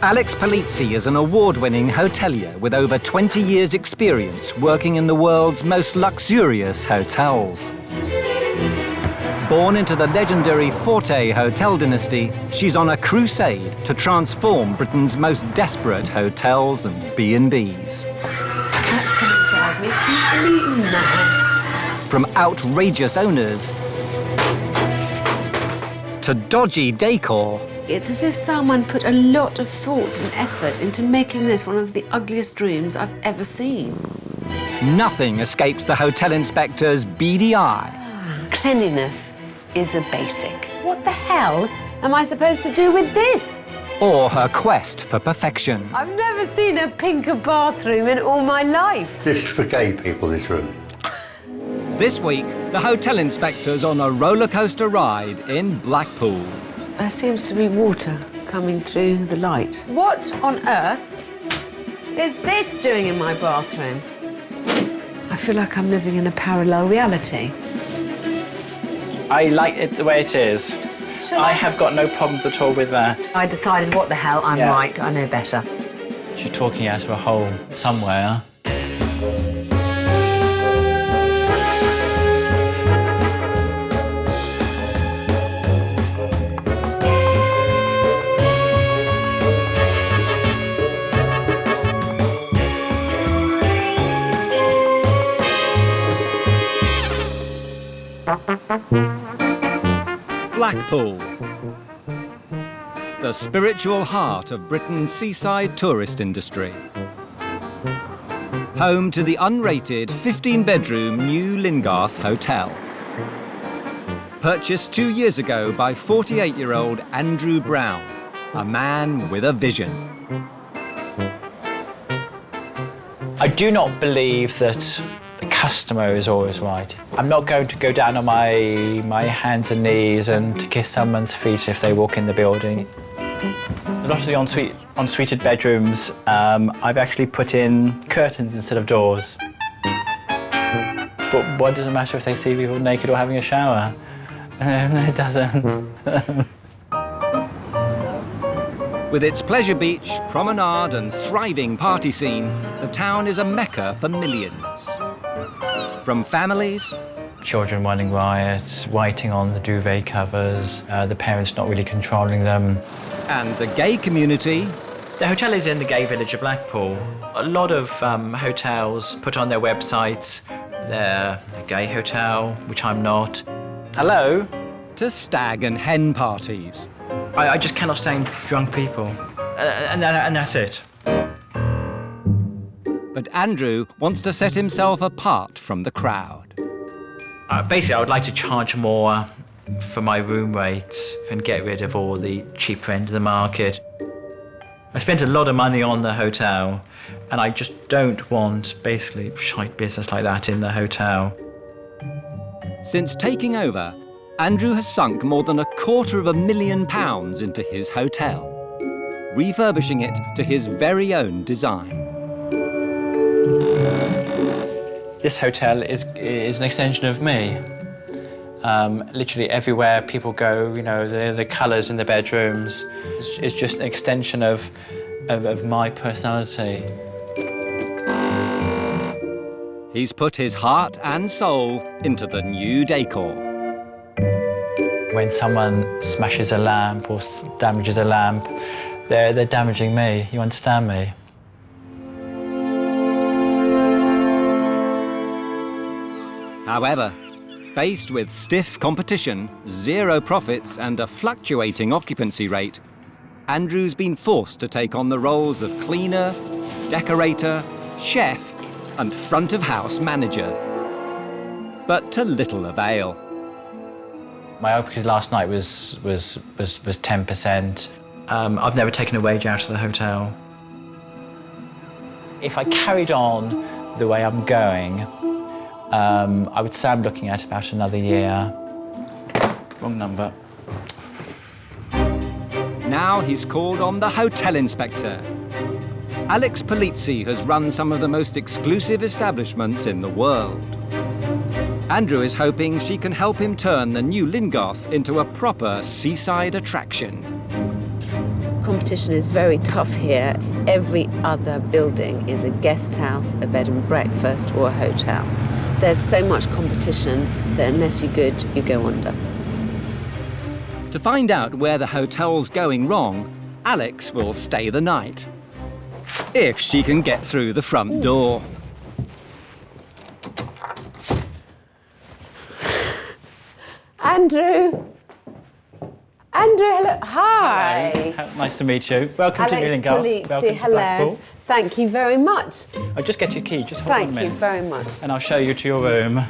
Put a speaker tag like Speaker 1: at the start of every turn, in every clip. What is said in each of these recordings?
Speaker 1: Alex Polizzi is an award-winning hotelier with over 20 years' experience working in the world's most luxurious hotels. Born into the legendary Forte hotel dynasty, she's on a crusade to transform Britain's most desperate hotels and B&Bs.
Speaker 2: That's going to drive me completely mad.
Speaker 1: From outrageous owners to dodgy decor.
Speaker 2: It's as if someone put a lot of thought and effort into making this one of the ugliest rooms I've ever seen.
Speaker 1: Nothing escapes the hotel inspector's beady eye.
Speaker 2: Cleanliness is a basic. What the hell am I supposed to do with this?
Speaker 1: Or her quest for perfection.
Speaker 2: I've never seen a pinker bathroom in all my life.
Speaker 3: This is for gay people, this room.
Speaker 1: This week, the hotel inspector's on a roller coaster ride in Blackpool.
Speaker 2: There seems to be water coming through the light. What on earth is this doing in my bathroom? I feel like I'm living in a parallel reality.
Speaker 4: I like it the way it is. I have got no problems at all with that.
Speaker 2: I decided, what the hell, I'm right, I know better.
Speaker 4: You're talking out of a hole somewhere.
Speaker 1: Blackpool, the spiritual heart of Britain's seaside tourist industry. Home to the unrated 15-bedroom new Lyngarth Hotel. Purchased 2 years ago by 48-year-old Andrew Brown, a man with a vision.
Speaker 4: I do not believe that the customer is always right. I'm not going to go down on my hands and knees and to kiss someone's feet if they walk in the building. A lot of the ensuited bedrooms, I've actually put in curtains instead of doors. But what does it matter if they see people naked or having a shower? It doesn't.
Speaker 1: With its pleasure beach, promenade and thriving party scene, the town is a mecca for millions. From families...
Speaker 4: Children running riot, writing on the duvet covers, the parents not really controlling them.
Speaker 1: And the gay community.
Speaker 4: The hotel is in the gay village of Blackpool. A lot of hotels put on their websites, they're a gay hotel, which I'm not. Hello?
Speaker 1: To stag and hen parties.
Speaker 4: I just cannot stand drunk people. And that's it.
Speaker 1: But Andrew wants to set himself apart from the crowd.
Speaker 4: Basically, I would like to charge more for my room rates and get rid of all the cheaper end of the market. I spent a lot of money on the hotel, and I just don't want, basically, shite business like that in the hotel.
Speaker 1: Since taking over, Andrew has sunk more than £250,000 into his hotel, refurbishing it to his very own design.
Speaker 4: This hotel is an extension of me. Literally everywhere people go, you know, the colours in the bedrooms, it's just an extension of my personality.
Speaker 1: He's put his heart and soul into the new decor.
Speaker 4: When someone smashes a lamp or damages a lamp, they're damaging me, you understand me?
Speaker 1: However, faced with stiff competition, zero profits and a fluctuating occupancy rate, Andrew's been forced to take on the roles of cleaner, decorator, chef and front-of-house manager. But to little avail.
Speaker 4: My occupancy last night was 10%. I've never taken a wage out of the hotel. If I carried on the way I'm going, I would say I'm looking at about another year. Wrong number.
Speaker 1: Now he's called on the hotel inspector. Alex Polizzi has run some of the most exclusive establishments in the world. Andrew is hoping she can help him turn the new Lyngarth into a proper seaside attraction.
Speaker 2: competition is very tough here. Every other building is a guest house, a bed and breakfast or a hotel. There's so much competition that unless you're good, you go under.
Speaker 1: To find out where the hotel's going wrong, Alex will stay the night. If she can get through the front door.
Speaker 2: Andrew! Andrew, hello. Hi.
Speaker 4: Hello. Nice to meet you. Welcome
Speaker 2: Alex
Speaker 4: to Lyngarth.
Speaker 2: Polizzi,
Speaker 4: Welcome to
Speaker 2: hello.
Speaker 4: Blackpool.
Speaker 2: Thank you very much.
Speaker 4: I'll just get your key. Just hold on a
Speaker 2: Thank
Speaker 4: minute.
Speaker 2: you very much.
Speaker 4: And I'll show you to your room.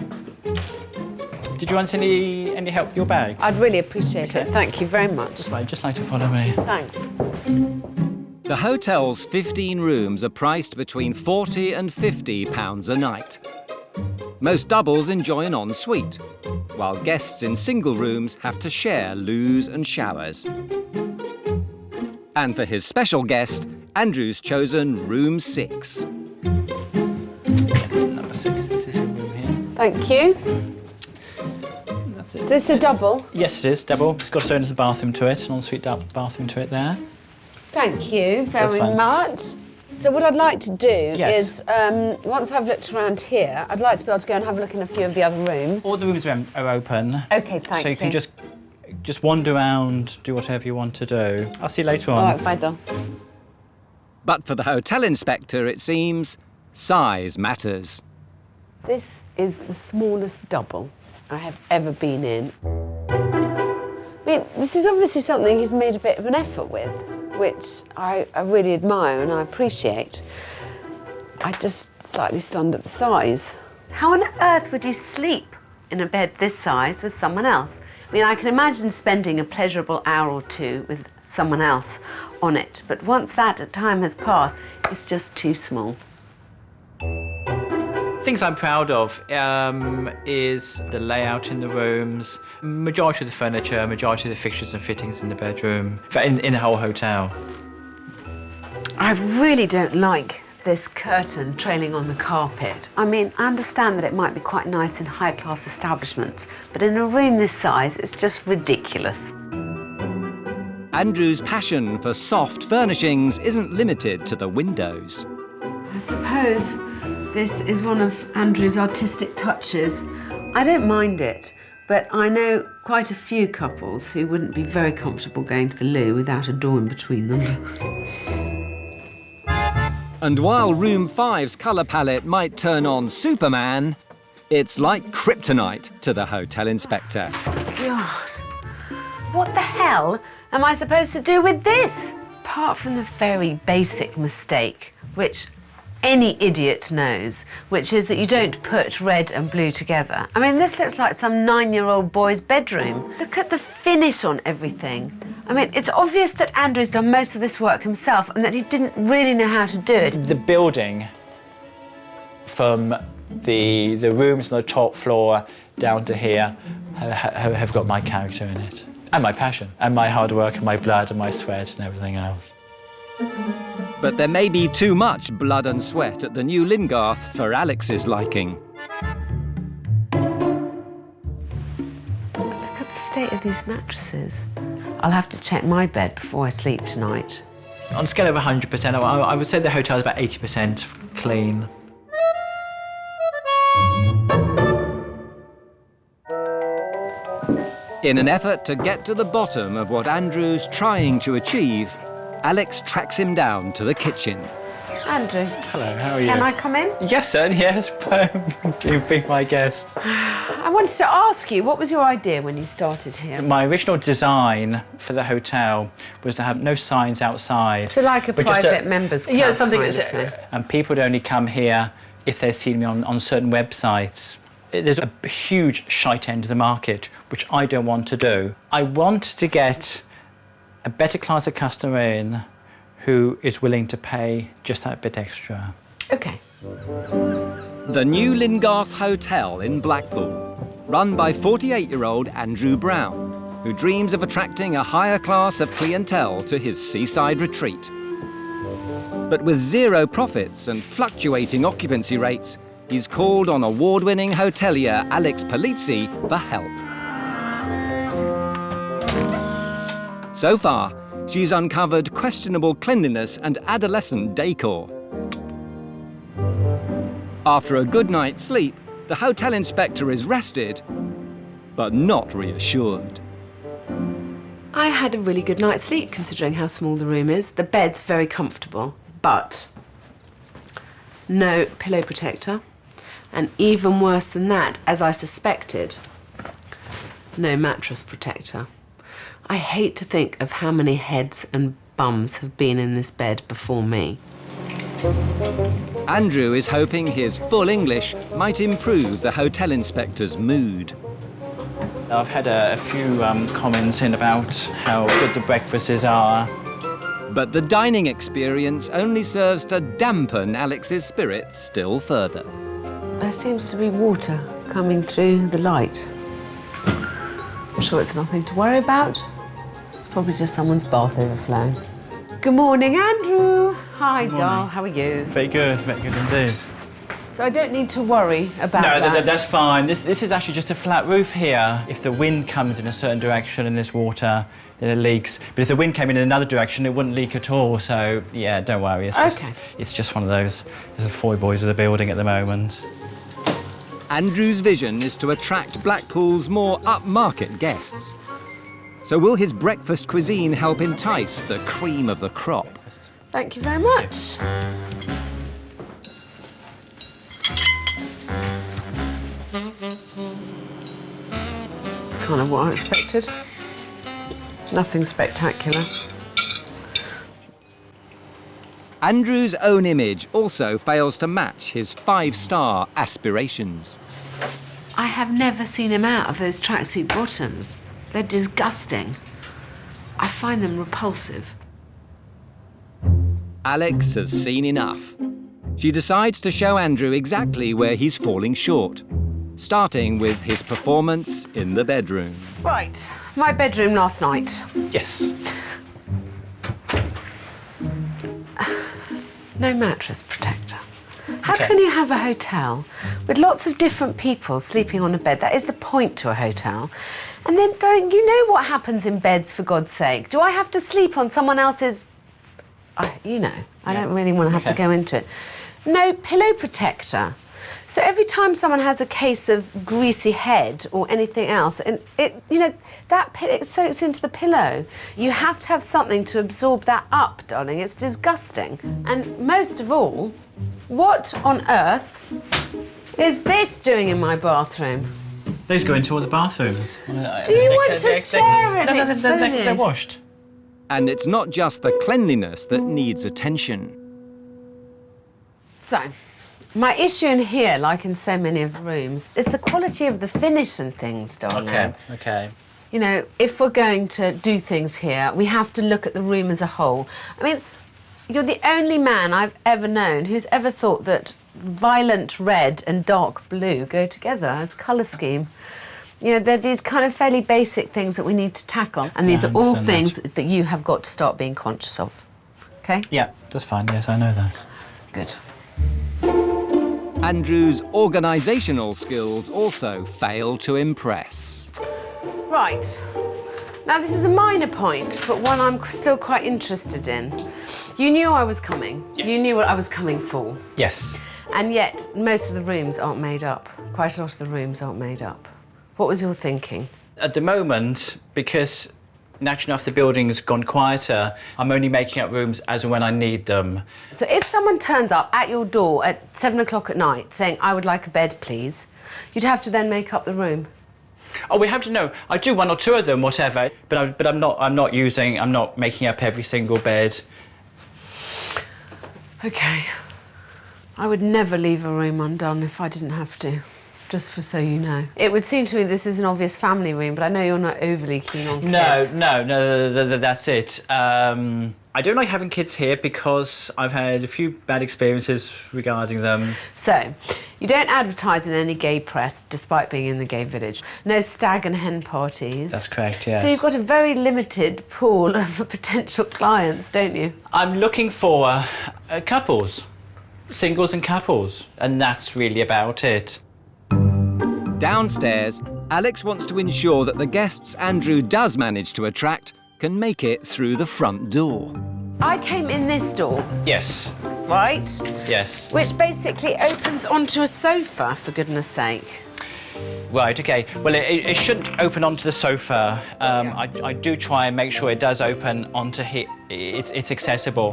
Speaker 4: Did you want any help with your bag?
Speaker 2: I'd really appreciate it. Thank you very much.
Speaker 4: Right, just like to follow me.
Speaker 2: Thanks.
Speaker 1: The hotel's 15 rooms are priced between £40 and £50 a night. Most doubles enjoy an ensuite, while guests in single rooms have to share loos and showers. And for his special guest, Andrew's chosen room 6.
Speaker 4: Number 6, this is your room here.
Speaker 2: Thank you.
Speaker 4: That's it.
Speaker 2: Is this a double?
Speaker 4: Yes, it is, double. It's got its own little bathroom to it, an ensuite bathroom to it there.
Speaker 2: Thank you very
Speaker 4: fine.
Speaker 2: much. So what I'd like to do
Speaker 4: Yes.
Speaker 2: is, once I've looked around here, I'd like to be able to go and have a look in a few of the other rooms.
Speaker 4: All the rooms are open.
Speaker 2: Okay, thank
Speaker 4: So you can just wander around, do whatever you want to do. I'll see you later on.
Speaker 2: All right, bye, Dom.
Speaker 1: But for the hotel inspector, it seems, size matters.
Speaker 2: This is the smallest double I have ever been in. I mean, this is obviously something he's made a bit of an effort with, which I really admire and I appreciate. I'm just slightly stunned at the size. How on earth would you sleep in a bed this size with someone else? I mean, I can imagine spending a pleasurable hour or two with someone else on it, but once that time has passed, it's just too small.
Speaker 4: Things I'm proud of is the layout in the rooms, majority of the furniture, majority of the fixtures and fittings in the bedroom, in the whole hotel.
Speaker 2: I really don't like this curtain trailing on the carpet. I mean, I understand that it might be quite nice in high-class establishments, but in a room this size, it's just ridiculous.
Speaker 1: Andrew's passion for soft furnishings isn't limited to the windows.
Speaker 2: I suppose this is one of Andrew's artistic touches. I don't mind it, but I know quite a few couples who wouldn't be very comfortable going to the loo without a door in between them.
Speaker 1: And while Room 5's colour palette might turn on Superman, it's like kryptonite to the hotel inspector.
Speaker 2: God, what the hell am I supposed to do with this? Apart from the very basic mistake, which any idiot knows, which is that you don't put red and blue together. I mean, this looks like some 9-year-old boy's bedroom. Look at the finish on everything. I mean, it's obvious that Andrew's done most of this work himself and that he didn't really know how to do it.
Speaker 4: The building, from the rooms on the top floor down to here, have got my character in it. And my passion, and my hard work, and my blood, and my sweat, and everything else.
Speaker 1: But there may be too much blood and sweat at the new Lyngarth for Alex's liking.
Speaker 2: Look at the state of these mattresses. I'll have to check my bed before I sleep tonight.
Speaker 4: On a scale of 100%, I would say the hotel is about 80% clean.
Speaker 1: In an effort to get to the bottom of what Andrew's trying to achieve, Alex tracks him down to the kitchen.
Speaker 2: Andrew.
Speaker 4: Hello, how are you?
Speaker 2: Can I come in?
Speaker 4: Yes, sir, yes. You've been my guest.
Speaker 2: I wanted to ask you, what was your idea when you started here?
Speaker 4: My original design for the hotel was to have no signs outside.
Speaker 2: So like a
Speaker 4: but just
Speaker 2: private members club
Speaker 4: Yeah, something
Speaker 2: kind of thing.
Speaker 4: And people would only come here if they've seen me on certain websites. There's a huge shite end of the market, which I don't want to do. I want to get a better class of customer in who is willing to pay just that bit extra.
Speaker 2: OK.
Speaker 1: The new Lyngarth Hotel in Blackpool, run by 48-year-old Andrew Brown, who dreams of attracting a higher class of clientele to his seaside retreat. But with zero profits and fluctuating occupancy rates, he's called on award-winning hotelier Alex Polizzi for help. So far, she's uncovered questionable cleanliness and adolescent decor. After a good night's sleep, the hotel inspector is rested, but not reassured.
Speaker 2: I had a really good night's sleep considering how small the room is. The bed's very comfortable, but no pillow protector. And even worse than that, as I suspected, no mattress protector. I hate to think of how many heads and bums have been in this bed before me.
Speaker 1: Andrew is hoping his full English might improve the hotel inspector's mood.
Speaker 4: I've had a few comments in about how good the breakfasts are.
Speaker 1: But the dining experience only serves to dampen Alex's spirits still further.
Speaker 2: There seems to be water coming through the light. I'm sure it's nothing to worry about. It's probably just someone's bath overflowing. Good morning, Andrew. Hi, Dal. How are you?
Speaker 4: Very good indeed.
Speaker 2: So I don't need to worry about that?
Speaker 4: No, that's fine. This is actually just a flat roof here. If the wind comes in a certain direction and there's water, then it leaks. But if the wind came in another direction, it wouldn't leak at all. So, yeah, don't worry. It's just one of those little foy boys of the building at the moment.
Speaker 1: Andrew's vision is to attract Blackpool's more upmarket guests. So will his breakfast cuisine help entice the cream of the crop?
Speaker 2: Thank you very much. It's kind of what I expected. Nothing spectacular.
Speaker 1: Andrew's own image also fails to match his 5-star aspirations.
Speaker 2: I have never seen him out of those tracksuit bottoms. They're disgusting. I find them repulsive.
Speaker 1: Alex has seen enough. She decides to show Andrew exactly where he's falling short, starting with his performance in the bedroom.
Speaker 2: Right, my bedroom last night.
Speaker 4: Yes.
Speaker 2: No mattress protector. How can you have a hotel with lots of different people sleeping on a bed? That is the point to a hotel. And then don't you know what happens in beds, for God's sake? Do I have to sleep on someone else's... I don't really want to have to go into it. No pillow protector. So every time someone has a case of greasy head or anything else, and it soaks into the pillow. You have to have something to absorb that up, darling. It's disgusting. And most of all, what on earth is this doing in my bathroom?
Speaker 4: Those go into all the bathrooms.
Speaker 2: Do you want to share it?
Speaker 4: No, they're washed.
Speaker 1: And it's not just the cleanliness that needs attention.
Speaker 2: So, my issue in here, like in so many of the rooms, is the quality of the finish and things, darling.
Speaker 4: Okay.
Speaker 2: You know, if we're going to do things here, we have to look at the room as a whole. I mean, you're the only man I've ever known who's ever thought that violent red and dark blue go together as colour scheme. You know, they're these kind of fairly basic things that we need to tackle. And these are all things that you have got to start being conscious of. OK?
Speaker 4: Yeah, that's fine. Yes, I know that.
Speaker 2: Good.
Speaker 1: Andrew's organisational skills also fail to impress.
Speaker 2: Right. Now, this is a minor point, but one I'm still quite interested in. You knew I was coming.
Speaker 4: Yes.
Speaker 2: You knew what I was coming for.
Speaker 4: Yes.
Speaker 2: And yet, most of the rooms aren't made up. Quite a lot of the rooms aren't made up. What was your thinking?
Speaker 4: At the moment, because naturally enough the building's gone quieter, I'm only making up rooms as and when I need them.
Speaker 2: So if someone turns up at your door at 7 o'clock at night saying, I would like a bed, please, you'd have to then make up the room.
Speaker 4: Oh, we have to know. I do one or two of them, whatever, but I'm not making up every single bed.
Speaker 2: OK. I would never leave a room undone if I didn't have to. Just for so you know. It would seem to me this is an obvious family room, but I know you're not overly keen on kids.
Speaker 4: No, that's it. I don't like having kids here because I've had a few bad experiences regarding them. So,
Speaker 2: you don't advertise in any gay press, despite being in the gay village. No stag and hen parties.
Speaker 4: That's correct, yes.
Speaker 2: So you've got a very limited pool of potential clients, don't you?
Speaker 4: I'm looking for couples, singles and couples, and that's really about it.
Speaker 1: Downstairs, Alex wants to ensure that the guests Andrew does manage to attract can make it through the front door.
Speaker 2: I came in this door,
Speaker 4: Yes.
Speaker 2: right?
Speaker 4: Yes.
Speaker 2: Which basically opens onto a sofa, for goodness sake.
Speaker 4: Right, OK. Well, it shouldn't open onto the sofa. I do try and make sure it does open onto here. It's accessible.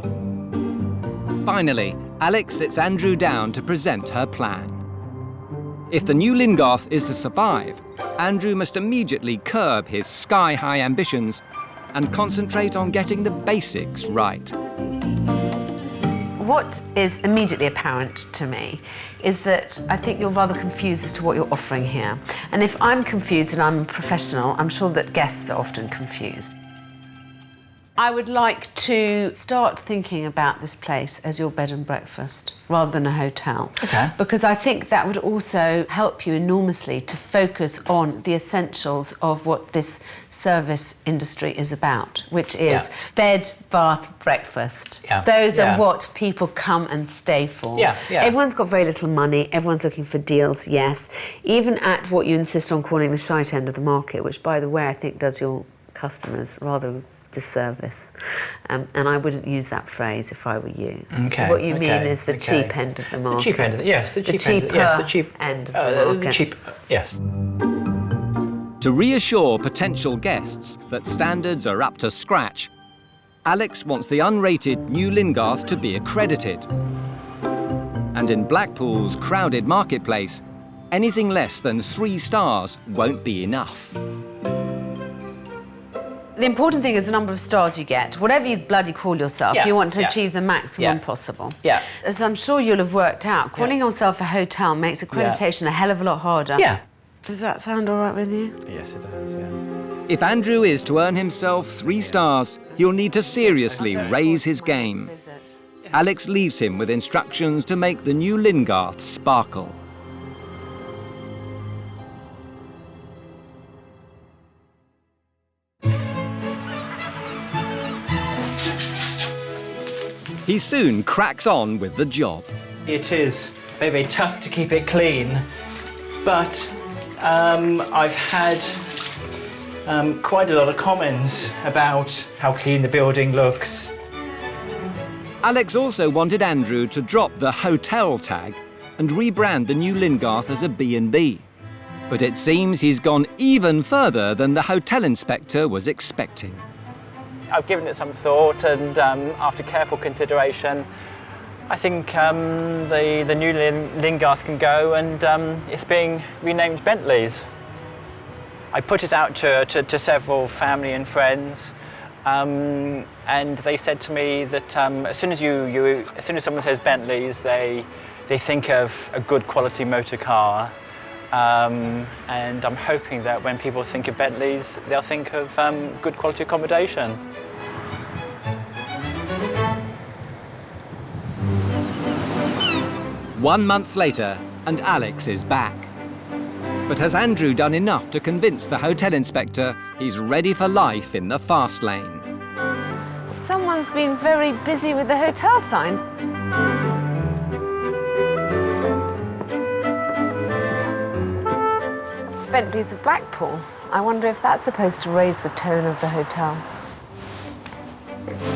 Speaker 1: Finally, Alex sits Andrew down to present her plan. If the new Lyngarth is to survive, Andrew must immediately curb his sky-high ambitions and concentrate on getting the basics right.
Speaker 2: What is immediately apparent to me is that I think you're rather confused as to what you're offering here. And if I'm confused and I'm a professional, I'm sure that guests are often confused. I would like to start thinking about this place as your bed and breakfast rather than a hotel.
Speaker 4: OK.
Speaker 2: Because I think that would also help you enormously to focus on the essentials of what this service industry is about, which is bed, bath, breakfast.
Speaker 4: Yeah.
Speaker 2: Those are what people come and stay for.
Speaker 4: Yeah, yeah.
Speaker 2: Everyone's got very little money, everyone's looking for deals, yes. Even at what you insist on calling the shite end of the market, which, by the way, I think does your customers rather disservice. And I wouldn't use that phrase if I were you.
Speaker 4: Okay.
Speaker 2: What you mean is the cheap end of the market.
Speaker 4: The cheap end of the, yes, the cheap
Speaker 2: cheaper
Speaker 4: end. Yes, the cheap
Speaker 2: end of the market.
Speaker 4: The cheap, yes.
Speaker 1: To reassure potential guests that standards are up to scratch, Alex wants the unrated new Lyngarth to be accredited. And in Blackpool's crowded marketplace, anything less than 3 stars won't be enough.
Speaker 2: The important thing is the number of stars you get. Whatever you bloody call yourself, you want to achieve the maximum possible.
Speaker 4: Yeah.
Speaker 2: As I'm sure you'll have worked out, calling yourself a hotel makes accreditation a hell of a lot harder.
Speaker 4: Yeah.
Speaker 2: Does that sound all right with you?
Speaker 4: Yes, it does, yeah.
Speaker 1: If Andrew is to earn himself 3 stars, he'll need to seriously raise his game. Alex leaves him with instructions to make the new Lyngarth sparkle. He soon cracks on with the job.
Speaker 4: It is very, very tough to keep it clean, but I've had quite a lot of comments about how clean the building looks.
Speaker 1: Alex also wanted Andrew to drop the hotel tag and rebrand the new Lyngarth as a B&B. But it seems he's gone even further than the hotel inspector was expecting.
Speaker 4: I've given it some thought, and after careful consideration, I think the new Lyngarth can go, and it's being renamed Bentley's. I put it out to several family and friends, and they said to me that as soon as someone says Bentley's, they think of a good quality motor car. And I'm hoping that when people think of Bentleys, they'll think of good quality accommodation.
Speaker 1: One month later, and Alex is back. But has Andrew done enough to convince the hotel inspector he's ready for life in the fast lane?
Speaker 2: Someone's been very busy with the hotel sign. Bentley's of Blackpool. I wonder if that's supposed to raise the tone of the hotel.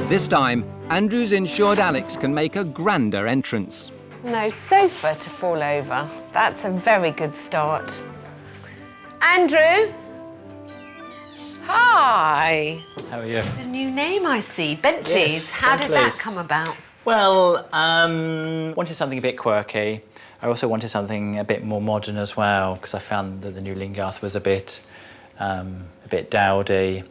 Speaker 1: This time, Andrew's ensured Alex can make a grander entrance.
Speaker 2: No sofa to fall over. That's a very good start. Andrew? Hi.
Speaker 4: How are you?
Speaker 2: The new name I see, Bentley's.
Speaker 4: Yes,
Speaker 2: How did that
Speaker 4: Bentley's.
Speaker 2: come about?
Speaker 4: Well, wanted something a bit quirky. I also wanted something a bit more modern as well, because I found that the new Lyngarth was a bit dowdy.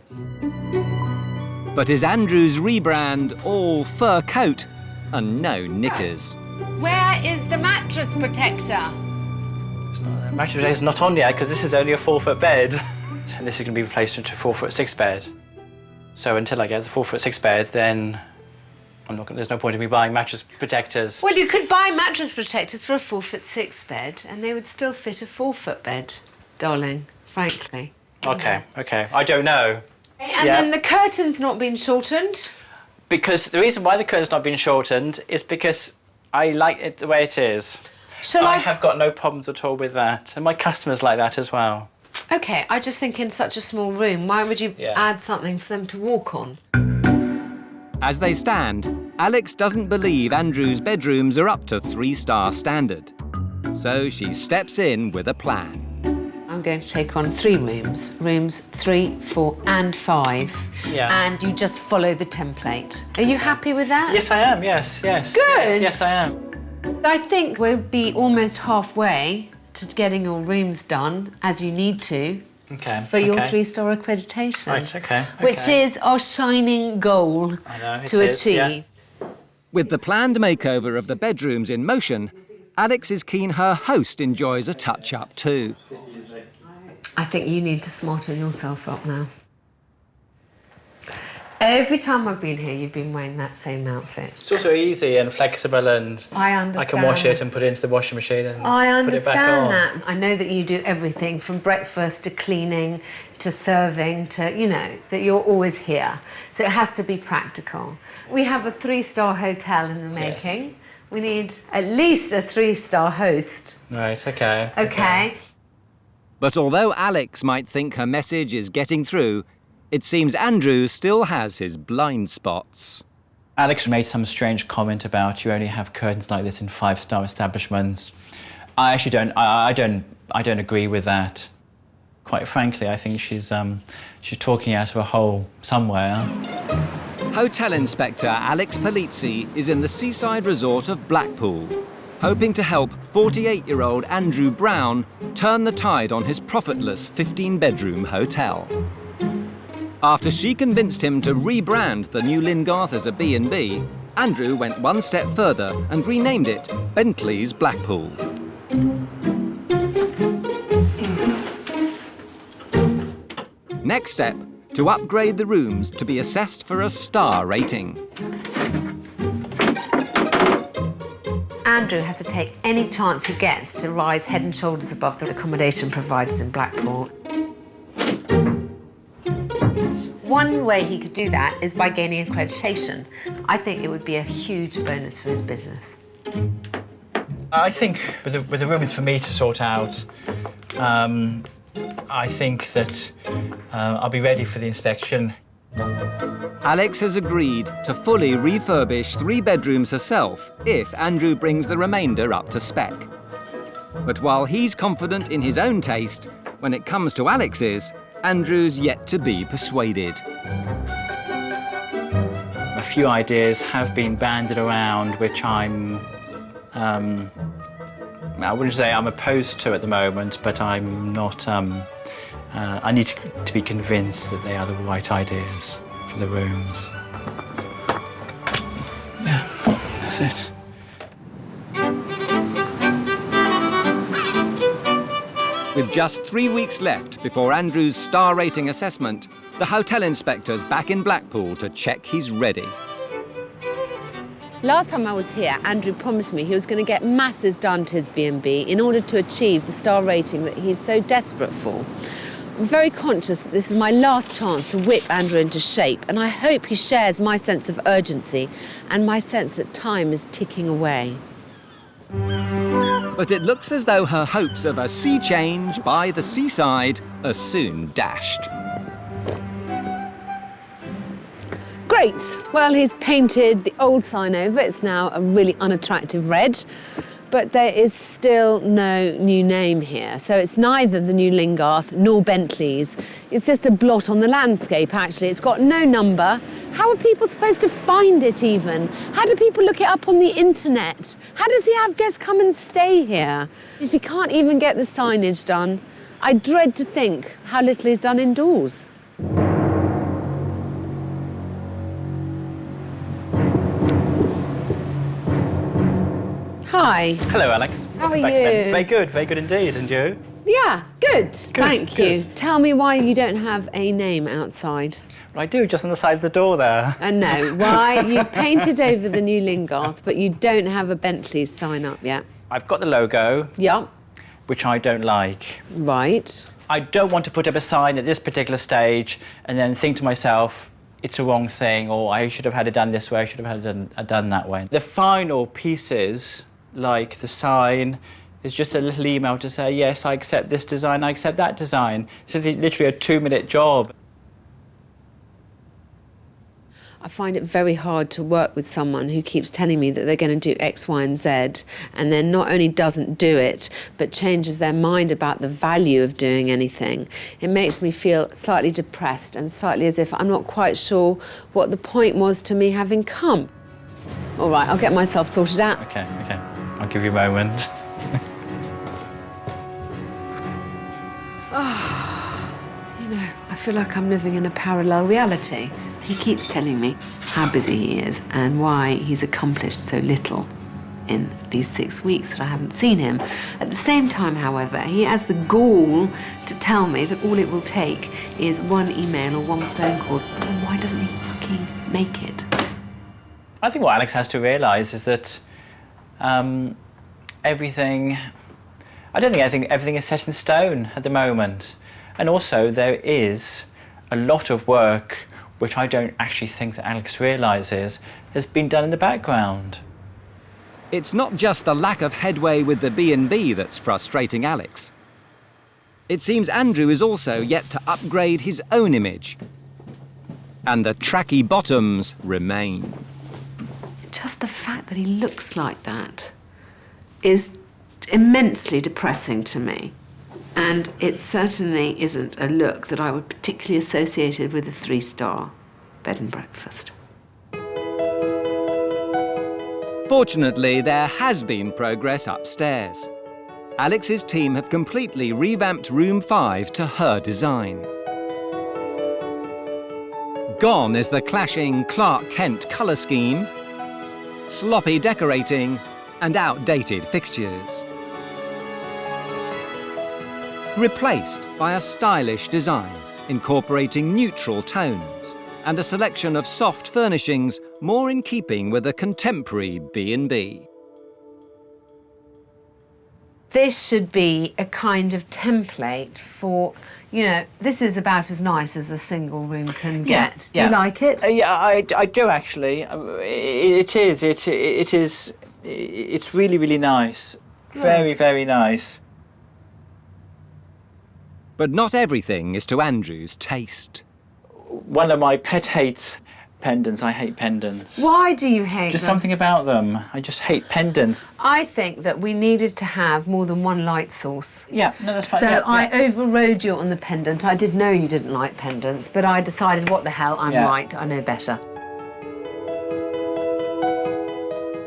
Speaker 1: But is Andrew's rebrand all fur coat and no knickers?
Speaker 2: Where is the mattress protector?
Speaker 4: The mattress protector is not on yet, because this is only a 4-foot bed. And this is going to be replaced into a 4'6" bed. So until I get the 4'6" bed, then there's no point in me buying mattress protectors.
Speaker 2: Well, you could buy mattress protectors for a 4'6" bed, and they would still fit a 4-foot bed, darling, frankly.
Speaker 4: Okay. I don't know.
Speaker 2: And then the curtain's not been shortened?
Speaker 4: Because the reason why the curtain's not been shortened is because I like it the way it is.
Speaker 2: Shall
Speaker 4: I
Speaker 2: I
Speaker 4: have got no problems at all with that, and my customers like that as well.
Speaker 2: OK, I just think in such a small room, why would you add something for them to walk on?
Speaker 1: As they stand, Alex doesn't believe Andrew's bedrooms are up to 3-star standard. So she steps in with a plan.
Speaker 2: I'm going to take on 3 rooms, rooms 3, 4 and 5.
Speaker 4: Yeah.
Speaker 2: And you just follow the template. Are you happy with that?
Speaker 4: Yes, I am, yes.
Speaker 2: Good.
Speaker 4: Yes, I am.
Speaker 2: I think we'll be almost halfway to getting your rooms done, as you need to, for your 3-star accreditation.
Speaker 4: Right, OK.
Speaker 2: Which is our shining goal to achieve.
Speaker 1: With the planned makeover of the bedrooms in motion, Alex is keen her host enjoys a touch-up too.
Speaker 2: I think you need to smarten yourself up now. Every time I've been here, you've been wearing that same outfit.
Speaker 4: It's also easy and flexible, and
Speaker 2: I understand.
Speaker 4: I can wash it and put it into the washing machine and
Speaker 2: I
Speaker 4: put it back on.
Speaker 2: understand that. I know that you do everything from breakfast to cleaning to serving to, you know, that you're always here. So it has to be practical. We have a 3-star hotel in the making.
Speaker 4: Yes.
Speaker 2: We need at least a 3-star host.
Speaker 4: Right, OK.
Speaker 2: OK.
Speaker 1: But although Alex might think her message is getting through, it seems Andrew still has his blind spots.
Speaker 4: Alex made some strange comment about you only have curtains like this in 5-star establishments. I actually don't. I don't agree with that. Quite frankly, I think she's talking out of a hole somewhere.
Speaker 1: Hotel Inspector Alex Polizzi is in the seaside resort of Blackpool, hoping to help 48-year-old Andrew Brown turn the tide on his profitless 15-bedroom hotel. After she convinced him to rebrand the new Lyngarth as a B&B, Andrew went one step further and renamed it Bentley's Blackpool. Next step, to upgrade the rooms to be assessed for a star rating.
Speaker 2: Andrew has to take any chance he gets to rise head and shoulders above the accommodation providers in Blackpool. One way he could do that is by gaining accreditation. I think it would be a huge bonus for his business.
Speaker 4: I think with the rooms for me to sort out, I think that I'll be ready for the inspection.
Speaker 1: Alex has agreed to fully refurbish 3 bedrooms herself if Andrew brings the remainder up to spec. But while he's confident in his own taste, when it comes to Alex's, Andrew's yet to be persuaded.
Speaker 4: A few ideas have been bandied around, which I wouldn't say I'm opposed to at the moment, but I'm not. I need to be convinced that they are the right ideas for the rooms. Yeah, that's it.
Speaker 1: With just 3 weeks left before Andrew's star rating assessment, the hotel inspector's back in Blackpool to check he's ready.
Speaker 2: Last time I was here, Andrew promised me he was going to get masses done to his B&B in order to achieve the star rating that he's so desperate for. I'm very conscious that this is my last chance to whip Andrew into shape, and I hope he shares my sense of urgency and my sense that time is ticking away.
Speaker 1: But it looks as though her hopes of a sea change by the seaside are soon dashed.
Speaker 2: Great. Well, he's painted the old sign over. It's now a really unattractive red. But there is still no new name here. So it's neither the new Lyngarth nor Bentley's. It's just a blot on the landscape, actually. It's got no number. How are people supposed to find it, even? How do people look it up on the internet? How does he have guests come and stay here? If he can't even get the signage done, I dread to think how little he's done indoors. Hi.
Speaker 4: Hello, Alex.
Speaker 2: How are you?
Speaker 4: Very good indeed. And you?
Speaker 2: Yeah, good. Thank you. Tell me why you don't have a name outside.
Speaker 4: I do, just on the side of the door there.
Speaker 2: And no, why you've painted over the new Lyngarth, but you don't have a Bentley's sign up yet.
Speaker 4: I've got the logo,
Speaker 2: Yep.
Speaker 4: which I don't like.
Speaker 2: Right.
Speaker 4: I don't want to put up a sign at this particular stage and then think to myself, it's a wrong thing, or I should have had it done this way, I should have had it done that way. The final pieces, like the sign, is just a little email to say, yes, I accept this design, I accept that design. It's literally a 2-minute job.
Speaker 2: I find it very hard to work with someone who keeps telling me that they're going to do X, Y and Z and then not only doesn't do it, but changes their mind about the value of doing anything. It makes me feel slightly depressed and slightly as if I'm not quite sure what the point was to me having come. All right, I'll get myself sorted out.
Speaker 4: OK. I'll give you a moment.
Speaker 2: You know, I feel like I'm living in a parallel reality. He keeps telling me how busy he is and why he's accomplished so little in these 6 weeks that I haven't seen him. At the same time, however, he has the gall to tell me that all it will take is one email or one phone call. But then why doesn't he fucking make it?
Speaker 4: I think what Alex has to realise is that everything is set in stone at the moment. And also there is a lot of work which I don't actually think that Alex realises has been done in the background.
Speaker 1: It's not just the lack of headway with the B&B that's frustrating Alex. It seems Andrew is also yet to upgrade his own image. And the tracky bottoms remain.
Speaker 2: Just the fact that he looks like that is immensely depressing to me. And it certainly isn't a look that I would particularly associate with a 3-star bed and breakfast.
Speaker 1: Fortunately, there has been progress upstairs. Alex's team have completely revamped room 5 to her design. Gone is the clashing Clark Kent colour scheme, sloppy decorating and outdated fixtures. Replaced by a stylish design, incorporating neutral tones and a selection of soft furnishings more in keeping with a contemporary B&B.
Speaker 2: This should be a kind of template for, you know, this is about as nice as a single room can get. Do you like it?
Speaker 4: Yeah, I do actually. It is. It's really, really nice. Very, very nice.
Speaker 1: But not everything is to Andrew's taste.
Speaker 4: One of my pet hates pendants. I hate pendants.
Speaker 2: Why do you hate
Speaker 4: Just
Speaker 2: them?
Speaker 4: something about them. I just hate pendants.
Speaker 2: I think that we needed to have more than one light source.
Speaker 4: Yeah, no, that's fine.
Speaker 2: So
Speaker 4: yeah,
Speaker 2: I overrode you on the pendant. I did know you didn't like pendants, but I decided, what the hell, I'm right, I know better.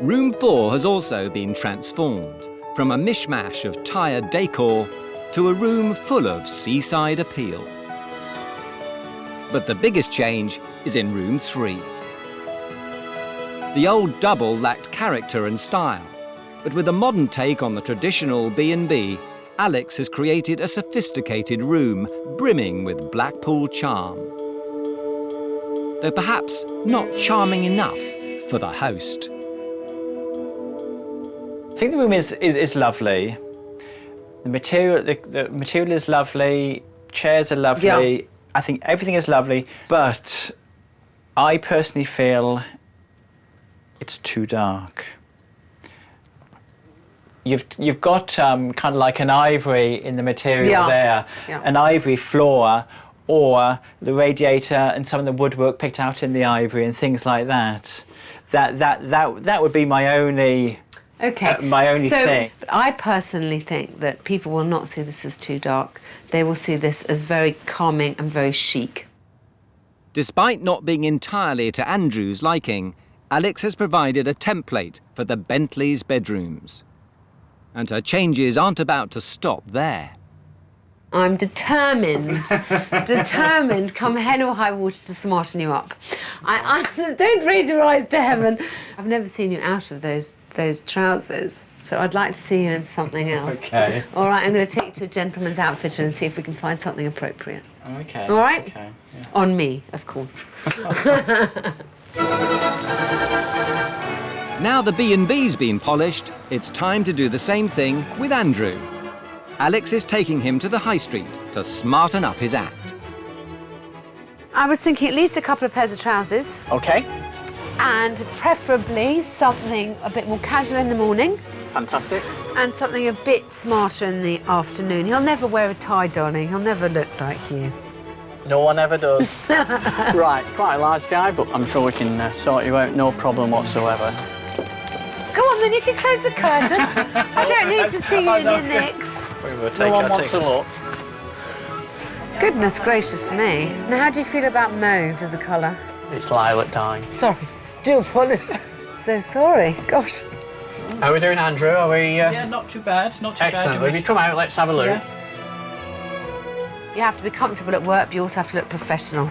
Speaker 1: Room 4 has also been transformed from a mishmash of tired decor to a room full of seaside appeal. But the biggest change is in room 3. The old double lacked character and style, but with a modern take on the traditional B&B, Alex has created a sophisticated room brimming with Blackpool charm. Though perhaps not charming enough for the host.
Speaker 4: I think the room is lovely. The material is lovely. Chairs are lovely.
Speaker 2: Yeah.
Speaker 4: I think everything is lovely, but I personally feel it's too dark. You've got kind of like an ivory in the material there, an ivory floor, or the radiator and some of the woodwork picked out in the ivory and things like that. That would be my only.
Speaker 2: Okay.
Speaker 4: My only thing.
Speaker 2: But I personally think that people will not see this as too dark. They will see this as very calming and very chic.
Speaker 1: Despite not being entirely to Andrew's liking, Alex has provided a template for the Bentley's bedrooms. And her changes aren't about to stop there.
Speaker 2: I'm determined, come hell or high water, to smarten you up. Don't raise your eyes to heaven. I've never seen you out of those trousers, so I'd like to see you in something else.
Speaker 4: Okay.
Speaker 2: All right, I'm going to take you to a gentleman's outfitter and see if we can find something appropriate.
Speaker 4: Okay.
Speaker 2: All right?
Speaker 4: Okay. Yeah.
Speaker 2: On me, of course.
Speaker 1: Now the B&B's been polished, it's time to do the same thing with Andrew. Alex is taking him to the high street to smarten up his act.
Speaker 2: I was thinking at least a couple of pairs of trousers.
Speaker 4: Okay.
Speaker 2: And preferably something a bit more casual in the morning.
Speaker 4: Fantastic.
Speaker 2: And something a bit smarter in the afternoon. He'll never wear a tie, darling. He'll never look like you.
Speaker 5: No one ever does. Right, quite a large guy, but I'm sure we can sort you out, no problem whatsoever.
Speaker 2: Go on, then you can close the curtain. I don't need to see you in your nicks.
Speaker 5: No one wants to look.
Speaker 2: Goodness gracious me. Now, how do you feel about mauve as a colour?
Speaker 5: It's lilac dye.
Speaker 2: Sorry, do apologise. So sorry, gosh.
Speaker 5: How are we doing, Andrew? Are we...
Speaker 4: Yeah, not too bad, not too
Speaker 5: Excellent.
Speaker 4: bad.
Speaker 5: If you come out, let's have a look.
Speaker 4: Yeah.
Speaker 2: You have to be comfortable at work, but you also have to look professional.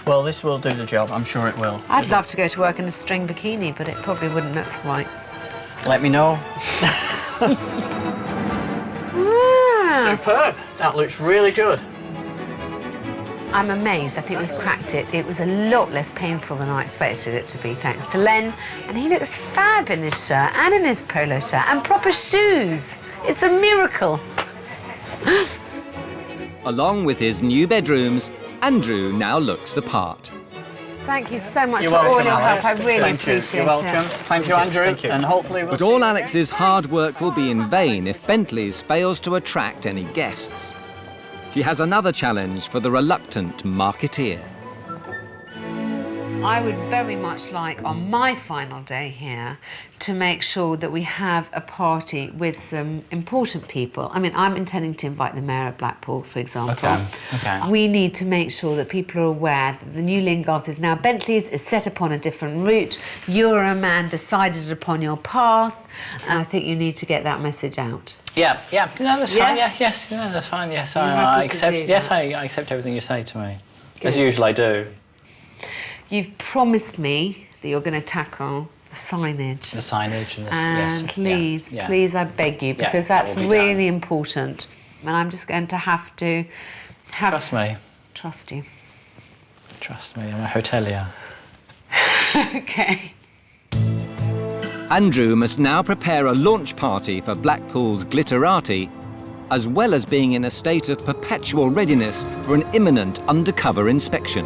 Speaker 5: Well, this will do the job. I'm sure it will.
Speaker 2: I'd love to go to work in a string bikini, but it probably wouldn't look right.
Speaker 5: Let me know.
Speaker 2: Ah,
Speaker 5: Superb. That looks really good.
Speaker 2: I'm amazed. I think we've cracked it. It was a lot less painful than I expected it to be, thanks to Len. And he looks fab in his shirt and in his polo shirt and proper shoes. It's a miracle.
Speaker 1: Along with his new bedrooms, Andrew now looks the part.
Speaker 2: Thank you so much
Speaker 5: You're
Speaker 2: for all
Speaker 5: welcome,
Speaker 2: your help.
Speaker 5: Alex.
Speaker 2: I really
Speaker 5: Thank you.
Speaker 2: appreciate
Speaker 5: You're welcome.
Speaker 2: it.
Speaker 5: Thank you, Andrew.
Speaker 4: Thank you.
Speaker 5: And hopefully we'll
Speaker 1: But
Speaker 5: see
Speaker 1: all
Speaker 5: you
Speaker 1: Alex's hard work will be in vain if Bentley's fails to attract any guests. She has another challenge for the reluctant marketeer.
Speaker 2: I would very much like, on my final day here, to make sure that we have a party with some important people. I mean, I'm intending to invite the mayor of Blackpool, for example.
Speaker 5: Okay.
Speaker 2: We need to make sure that people are aware that the new Lyngarth is now Bentley's, is set upon a different route. You're a man decided upon your path, and I think you need to get that message out.
Speaker 4: Yeah. No, that's fine.
Speaker 2: Yes?
Speaker 4: Yes. No, that's fine. Yes,
Speaker 2: You're
Speaker 4: I
Speaker 2: happy to
Speaker 4: accept.
Speaker 2: do
Speaker 4: Yes,
Speaker 2: that?
Speaker 4: I accept everything you say to me. As
Speaker 2: Good.
Speaker 4: usual, I do.
Speaker 2: You've promised me that you're going to tackle the signage.
Speaker 4: The signage and the
Speaker 2: And
Speaker 4: yes.
Speaker 2: please, I beg you, because
Speaker 4: that
Speaker 2: that's
Speaker 4: will be
Speaker 2: really
Speaker 4: done.
Speaker 2: important. And I'm just going to have to
Speaker 4: Trust me.
Speaker 2: Trust you.
Speaker 4: Trust me. I'm a hotelier.
Speaker 2: Okay.
Speaker 1: Andrew must now prepare a launch party for Blackpool's Glitterati, as well as being in a state of perpetual readiness for an imminent undercover inspection,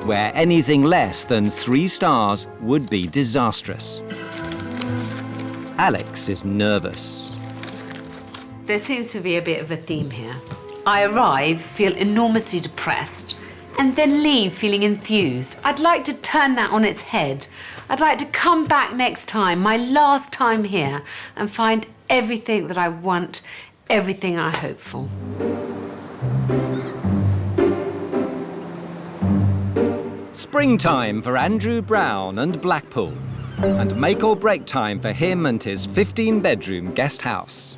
Speaker 1: where anything less than 3 stars would be disastrous. Alex is nervous.
Speaker 2: There seems to be a bit of a theme here. I arrive, feel enormously depressed, and then leave feeling enthused. I'd like to turn that on its head. I'd like to come back next time, my last time here, and find everything that I want, everything I hope for.
Speaker 1: Springtime for Andrew Brown and Blackpool, and make or break time for him and his 15-bedroom guest house.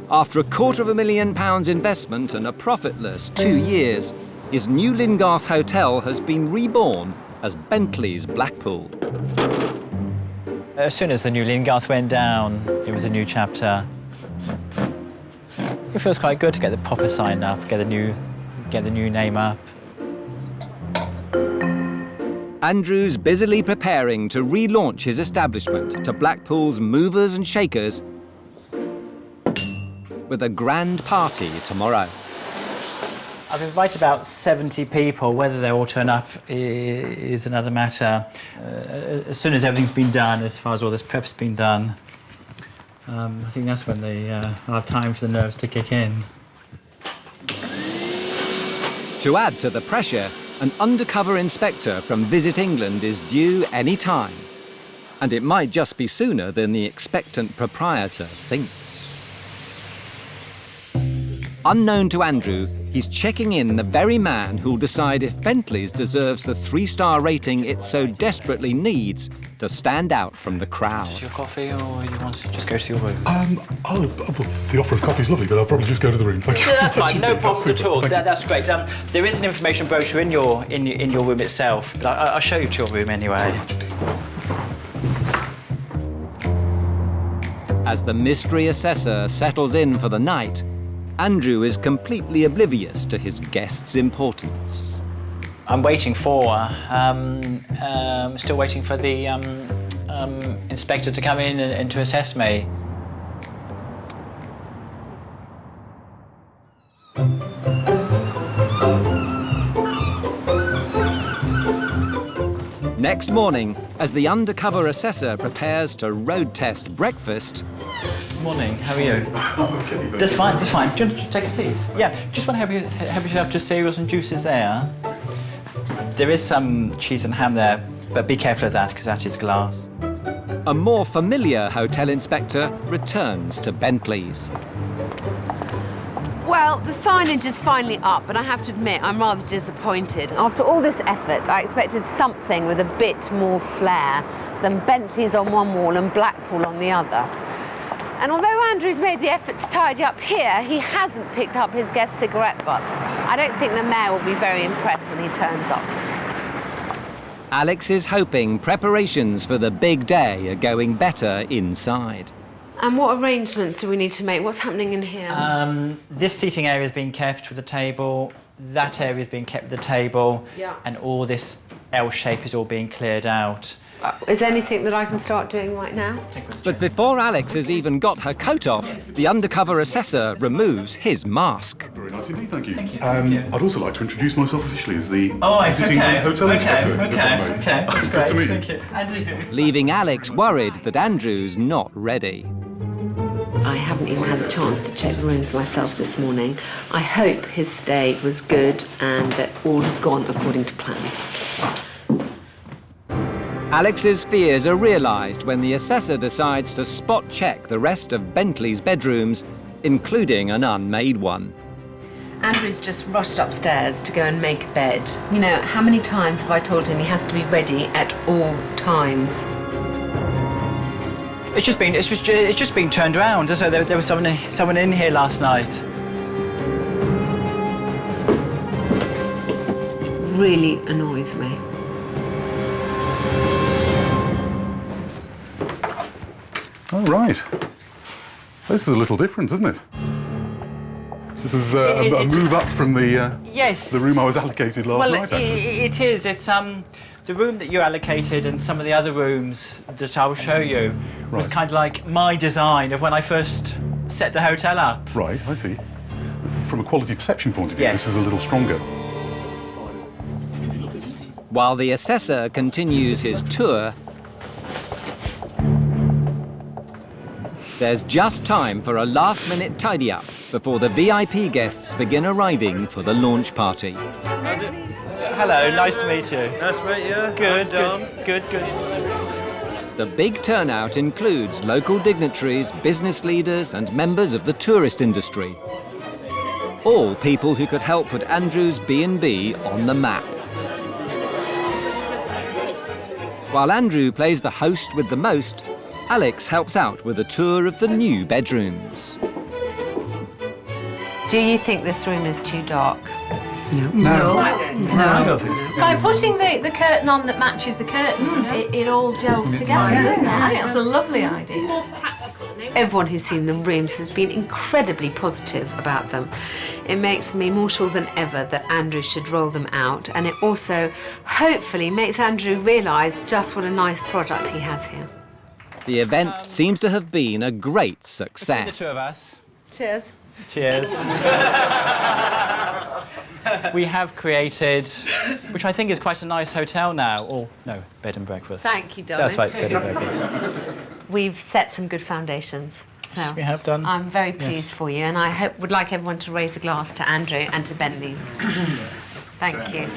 Speaker 1: After £250,000 investment and a profitless 2 years, his new Lyngarth hotel has been reborn as Bentley's Blackpool.
Speaker 4: As soon as the new Lyngarth went down, it was a new chapter. It feels quite good to get the proper sign up, get the new name up.
Speaker 1: Andrew's busily preparing to relaunch his establishment to Blackpool's movers and shakers with a grand party tomorrow.
Speaker 4: I've invited about 70 people. Whether they all turn up is another matter. As soon as everything's been done, as far as all this prep's been done, I think that's when I'll have time for the nerves to kick in.
Speaker 1: To add to the pressure, an undercover inspector from Visit England is due any time. And it might just be sooner than the expectant proprietor thinks. Unknown to Andrew, he's checking in the very man who'll decide if Bentley's deserves the 3-star rating it so desperately needs to stand out from the crowd.
Speaker 4: Your coffee, or you want to just go to your room?
Speaker 6: The offer of coffee is lovely, but I'll probably just go to the room. Thank you.
Speaker 4: Yeah, that's
Speaker 6: very much
Speaker 4: fine. No
Speaker 6: indeed. That's
Speaker 4: problem at
Speaker 6: super.
Speaker 4: all.
Speaker 6: Thank you.
Speaker 4: That's great. There is an information brochure in your room itself, but I'll show you to your room anyway.
Speaker 1: As the mystery assessor settles in for the night, Andrew is completely oblivious to his guest's importance.
Speaker 4: I'm waiting for, still waiting for the inspector to come in and to assess me.
Speaker 1: Next morning, as the undercover assessor prepares to road test breakfast,
Speaker 4: Morning, how are you? That's fine, that's fine. Do you want to take a seat? Yeah, just want to help yourself to cereals and juices there. There is some cheese and ham there, but be careful of that because that is glass.
Speaker 1: a more familiar hotel inspector returns to Bentley's.
Speaker 2: Well, the signage is finally up, but I have to admit I'm rather disappointed. After all this effort, I expected something with a bit more flair than Bentley's on one wall and Blackpool on the other. And although Andrew's made the effort to tidy up here, he hasn't picked up his guests' cigarette butts. I don't think the mayor will be very impressed when he turns up.
Speaker 1: Alex is hoping preparations for the big day are going better inside.
Speaker 2: And what arrangements do we need to make? What's happening in here?
Speaker 4: This seating area is being kept with the table, that area is being kept with the table,
Speaker 2: Yeah.
Speaker 4: and all this L shape is all being cleared out.
Speaker 2: Is there anything that I can start doing right now?
Speaker 1: But before Alex has even got her coat off, the undercover assessor removes his mask.
Speaker 6: Very nice indeed, thank you. I'd also like to introduce myself officially as the
Speaker 4: Oh,
Speaker 6: visiting hotel inspector. if I may.
Speaker 4: Okay, that's
Speaker 6: Good to
Speaker 4: great,
Speaker 6: meet you.
Speaker 4: thank you. And you.
Speaker 1: Leaving Alex worried that Andrew's not ready.
Speaker 2: I haven't even had a chance to check the rooms myself this morning. I hope his stay was good and that all has gone according to plan.
Speaker 1: Alex's fears are realised when the assessor decides to spot-check the rest of Bentley's bedrooms, including an unmade one.
Speaker 2: Andrew's just rushed upstairs to go and make a bed. You know, how many times have I told him he has to be ready at all times?
Speaker 4: It's just been turned around. So there was someone in here last night.
Speaker 2: Really annoys me.
Speaker 6: Oh, right. This is a little different, isn't it? This is a move up from the
Speaker 4: Yes.
Speaker 6: the room I was allocated last
Speaker 4: Well,
Speaker 6: night. Actually.
Speaker 4: it is. It's the room that you allocated and some of the other rooms that I will show you was
Speaker 6: Right.
Speaker 4: kind of like my design of when I first set the hotel up.
Speaker 6: Right, I see. From a quality perception point of view,
Speaker 4: Yes.
Speaker 6: this is a little stronger.
Speaker 1: While the assessor continues his tour, there's just time for a last-minute tidy-up before the VIP guests begin arriving for the launch party.
Speaker 4: Hello, nice to meet you.
Speaker 7: Nice to meet you.
Speaker 4: Good.
Speaker 1: The big turnout includes local dignitaries, business leaders and members of the tourist industry. All people who could help put Andrew's B&B on the map. While Andrew plays the host with the most, Alex helps out with a tour of the new bedrooms.
Speaker 2: Do you think this room is too dark?
Speaker 7: No.
Speaker 2: I don't.
Speaker 8: By putting the curtain on that matches the curtains, it all gels together, doesn't it? I think that's a lovely idea.
Speaker 2: Everyone who's seen the rooms has been incredibly positive about them. It makes me more sure than ever that Andrew should roll them out, and it also hopefully makes Andrew realise just what a nice product he has here.
Speaker 1: The event seems to have been a great
Speaker 4: The
Speaker 1: success.
Speaker 4: two of us.
Speaker 2: Cheers.
Speaker 4: Cheers. We have created, which I think is quite a nice hotel now. Or no, bed and breakfast.
Speaker 2: Thank you, darling.
Speaker 4: That's right, bed and breakfast.
Speaker 2: We've set some good foundations. So
Speaker 4: We have done.
Speaker 2: I'm very pleased for you, and I would like everyone to raise a glass to Andrew and to Bentley's. Thank you.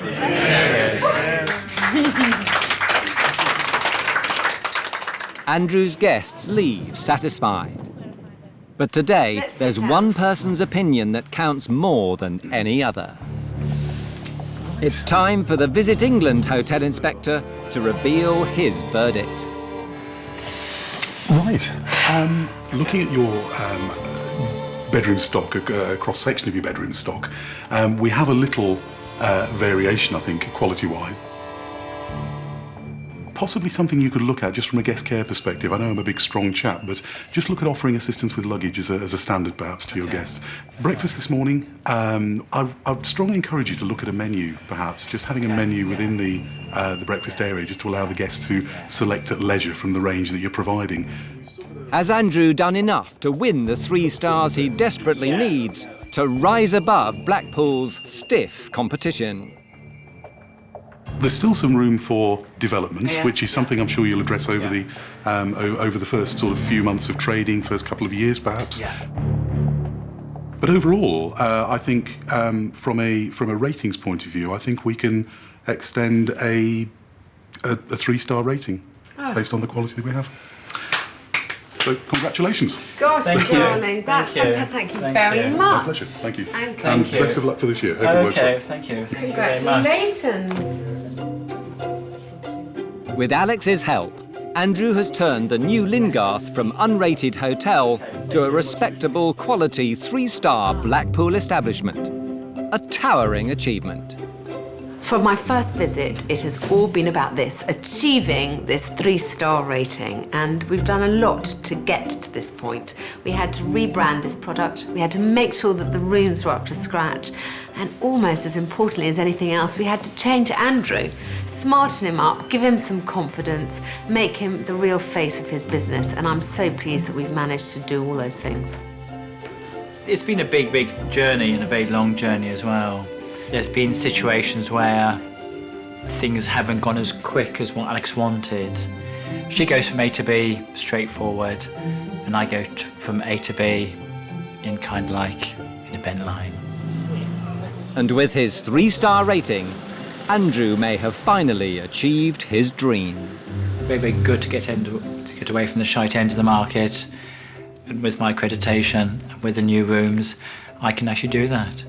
Speaker 1: Andrew's guests leave satisfied. But today,
Speaker 2: Let's sit
Speaker 1: there's
Speaker 2: down.
Speaker 1: one person's opinion that counts more than any other. It's time for the Visit England hotel inspector to reveal his verdict.
Speaker 6: Right. Looking at your bedroom stock, a cross-section of your bedroom stock, we have a little variation, I think, quality-wise. Possibly something you could look at just from a guest care perspective. I know I'm a big, strong chap, but just look at offering assistance with luggage as a standard, perhaps, to your guests. Breakfast this morning, I would strongly encourage you to look at a menu, perhaps, just having a menu within the breakfast area, just to allow the guests to select at leisure from the range that you're providing.
Speaker 1: Has Andrew done enough to win the 3 stars he desperately needs to rise above Blackpool's stiff competition?
Speaker 6: There's still some room for development, which is something I'm sure you'll address over the first sort of few months of trading, first couple of years perhaps. But overall, I think from a ratings point of view, I think we can extend a 3-star rating based on the quality that we have. So congratulations.
Speaker 2: Gosh, darling, that's fantastic. Thank you very much.
Speaker 6: My pleasure. Thank you.
Speaker 2: Thank
Speaker 6: you. Best of luck for this year. Hope it works well.
Speaker 4: Thank you.
Speaker 2: Congratulations.
Speaker 1: With Alex's help, Andrew has turned the new Lyngarth from unrated hotel to a respectable quality 3-star Blackpool establishment. A towering achievement.
Speaker 2: For my first visit, it has all been about this, achieving this 3-star rating, and we've done a lot to get to this point. We had to rebrand this product, we had to make sure that the rooms were up to scratch, and almost as importantly as anything else, we had to change Andrew, smarten him up, give him some confidence, make him the real face of his business, and I'm so pleased that we've managed to do all those things.
Speaker 4: It's been a big, big journey and a very long journey as well. There's been situations where things haven't gone as quick as what Alex wanted. She goes from A to B, straightforward, and I go from A to B in kind of like an event line.
Speaker 1: And with his 3-star rating, Andrew may have finally achieved his dream.
Speaker 4: Very, very good to get away from the shite end of the market. And with my accreditation and with the new rooms, I can actually do that.